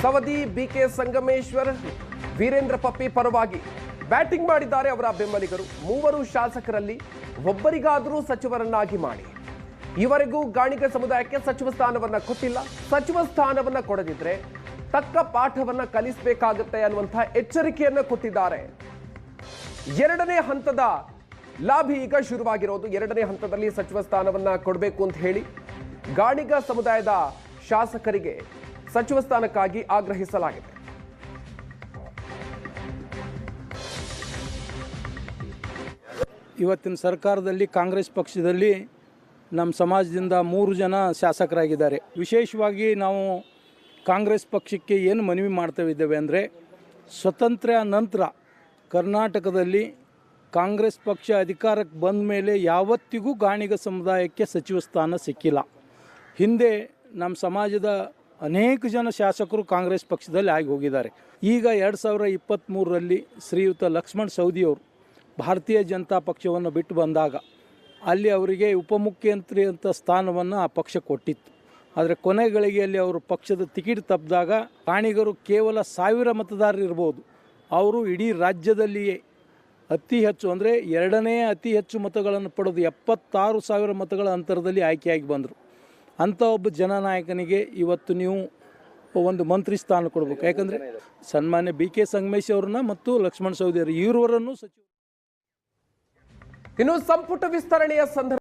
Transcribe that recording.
Savadi BK Sangameshwar Veerendra ಪಪ್ಪಿ ಪರವಾಗಿ batting ಮಾಡಿದ್ದಾರೆ ಅವರ ಬೆಂಬಲಿಗರು. ಮೂವರು ಶಾಸಕರಲ್ಲಿ ಒಬ್ಬರಿಗಾದರೂ ಸಚಿವರನ್ನಾಗಿ ಮಾಡಿ. ಈವರೆಗೂ ಗಾಣಿಗ ಸಮುದಾಯಕ್ಕೆ ಸಚಿವ ಸ್ಥಾನವನ್ನ ಕೊಟ್ಟಿಲ್ಲ. ಸಚಿವ ಸ್ಥಾನವನ್ನ ಕೊಡದಿದ್ರೆ ತಕ್ಕ ಪಾಠವನ್ನ ಕಲಿಸಬೇಕಾಗುತ್ತೆ ಅನ್ನುವಂತಹ ಎಚ್ಚರಿಕೆಯನ್ನ ಕೊಟ್ಟಿದ್ದಾರೆ. ಎರಡನೇ ಹಂತದ ಲಾಭಿ ಈಗ ಶುರುವಾಗಿರೋದು. ಎರಡನೇ ಹಂತದಲ್ಲಿ ಸಚಿವ ಸ್ಥಾನವನ್ನ ಕೊಡಬೇಕು ಅಂತ ಹೇಳಿ ಗಾಣಿಗ ಸಮುದಾಯದ ಶಾಸಕರಿಗೆ ಸಚಿವ ಸ್ಥಾನಕ್ಕಾಗಿ ಆಗ್ರಹಿಸಲಾಗಿದೆ. ಇವತ್ತಿನ ಸರ್ಕಾರದಲ್ಲಿ ಕಾಂಗ್ರೆಸ್ ಪಕ್ಷದಲ್ಲಿ ನಮ್ಮ ಸಮಾಜದಿಂದ 3 ಜನ ಶಾಸಕರಾಗಿದ್ದಾರೆ. ವಿಶೇಷವಾಗಿ ನಾವು ಕಾಂಗ್ರೆಸ್ ಪಕ್ಷಕ್ಕೆ ಏನು ಮನವಿ ಮಾಡ್ತಾವಿದ್ದೇವೆ ಅಂದರೆ, ಸ್ವತಂತ್ರ ನಂತರ ಕರ್ನಾಟಕದಲ್ಲಿ ಕಾಂಗ್ರೆಸ್ ಪಕ್ಷ ಅಧಿಕಾರಕ್ಕೆ ಬಂದ ಮೇಲೆ ಯಾವತ್ತಿಗೂ ಗಾಣಿಗ ಸಮುದಾಯಕ್ಕೆ ಸಚಿವ ಸ್ಥಾನ ಸಿಕ್ಕಿಲ್ಲ. ಹಿಂದೆ ನಮ್ಮ ಸಮಾಜದ ಅನೇಕ ಜನ ಶಾಸಕರು ಕಾಂಗ್ರೆಸ್ ಪಕ್ಷದಲ್ಲಿ ಆಗಿ ಹೋಗಿದ್ದಾರೆ. ಈಗ 2023ರಲ್ಲಿ ಶ್ರೀಯುತ ಲಕ್ಷ್ಮಣ್ ಸವದಿಯವರು ಭಾರತೀಯ ಜನತಾ ಪಕ್ಷವನ್ನು ಬಿಟ್ಟು ಬಂದಾಗ ಅಲ್ಲಿ ಅವರಿಗೆ ಉಪಮುಖ್ಯಮಂತ್ರಿ ಅಂತ ಸ್ಥಾನವನ್ನು ಆ ಪಕ್ಷ ಕೊಟ್ಟಿತ್ತು. ಆದರೆ ಕೊನೆ ಗಳಿಗೆಯಲ್ಲಿ ಅವರು ಪಕ್ಷದ ಟಿಕೆಟ್ ತಪ್ಪಿದಾಗ ಗಾಣಿಗರು ಕೇವಲ 1000 ಮತದಾರರು ಇರ್ಬೋದು, ಅವರು ಇಡೀ ರಾಜ್ಯದಲ್ಲಿಯೇ ಅತಿ ಹೆಚ್ಚು ಅಂದರೆ ಎರಡನೇ ಅತಿ ಹೆಚ್ಚು ಮತಗಳನ್ನು ಪಡೆದು 76,000 ಮತಗಳ ಅಂತರದಲ್ಲಿ ಆಯ್ಕೆಯಾಗಿ ಬಂದರು. ಅಂಥ ಒಬ್ಬ ಜನನಾಯಕನಿಗೆ ಇವತ್ತು ನೀವು ಒಂದು ಮಂತ್ರಿ ಸ್ಥಾನ ಕೊಡಬೇಕು. ಯಾಕಂದರೆ ಸನ್ಮಾನ್ಯ ಬಿಕೆ ಸಂಗಮೇಶ್ ಅವ್ರನ್ನ ಮತ್ತು ಲಕ್ಷ್ಮಣ್ ಸವದಿ ಇವರನ್ನು ಇನ್ನು ಸಂಪುಟ ವಿಸ್ತರಣೆಯ ಸಂದರ್ಭ